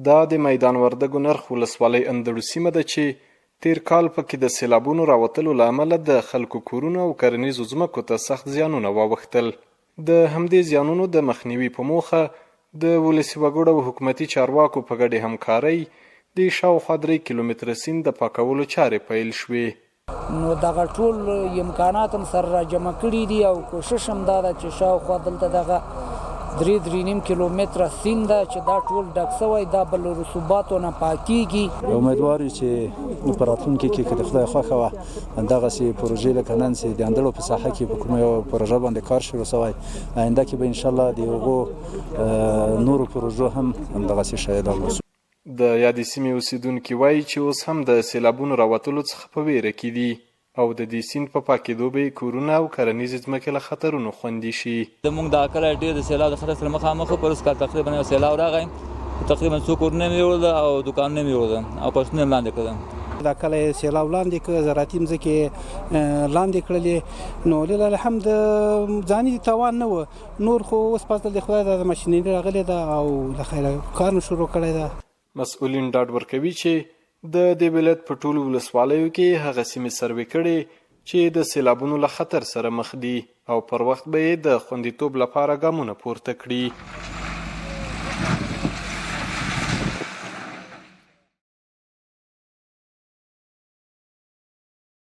دا د میدان وردګو نرخ ولسوالۍ اندړو سیمه ده چې تیر کال پکې د سیلابونو راوتلو له امله د خلکو کورونو او کرنیزو ځمکو ته سخت زیانونه واوښتل. د همدې زیانونو د مخنیوي په موخه د ولسي وګړو او حکومتي چارواکو په ګډې همکارۍ د شاوخوا 3 کیلومتره سیند د پاکولو چارې پیل شوې. نو دغه ټول امکانات هم سره راجمع کړي دي او کوشش هم دا ده چې شاوخوا دلته دغه 3.5 کیلومتره سیند ده چې دا ټول ډک شوی، دا به له رسوباتو نه پاکیږي. امیدوار یو چې په راتلونکي کې که د خدای خوښه وه دغسې پروژې لکه نن چې د اندړو په ساحه کې په کومه یوه پروژه باندې کار شروع شوی، آینده کې به انشاءالله د هغو نورو پروژو هم همدغسې شاهدان اوسو. د یادې سیمې اوسیدونکي وایي چې اوس هم د سیلابونو راوتلو څخه په ویره کې دي او د دې سیند په پاکېدو به کورونه او کرنیزې ځمکې له خطرونو خوندي شي. زموږ دا کلی ډېر د سیلاب د خطر سره مخامخ و. پروس کال تقریبا یو سیلاب راغی، تقریبا څو کورونه مې ویوړل او دوکانونه مې ویوړل او پښتون یې لاندې کړل. دا کلی سیلاب لاندې کړ، زراعتي ځمکې لاندې کړلې. نو لله الحمد ځاني تاوان نه و، نور خو اوس پس د خدای د ماشینري راغلې ده او د خیره کار شروع کړی ده. مسؤلین ډاډ ورکوي چې د دې ولایت په ټولو ولسوالیو کې هغه سیمې سروې کړي چې د سیلابونو له خطر سره مخ دي او پر وخت به یې د خوندیتوب لپاره ګامونه پورته کړي.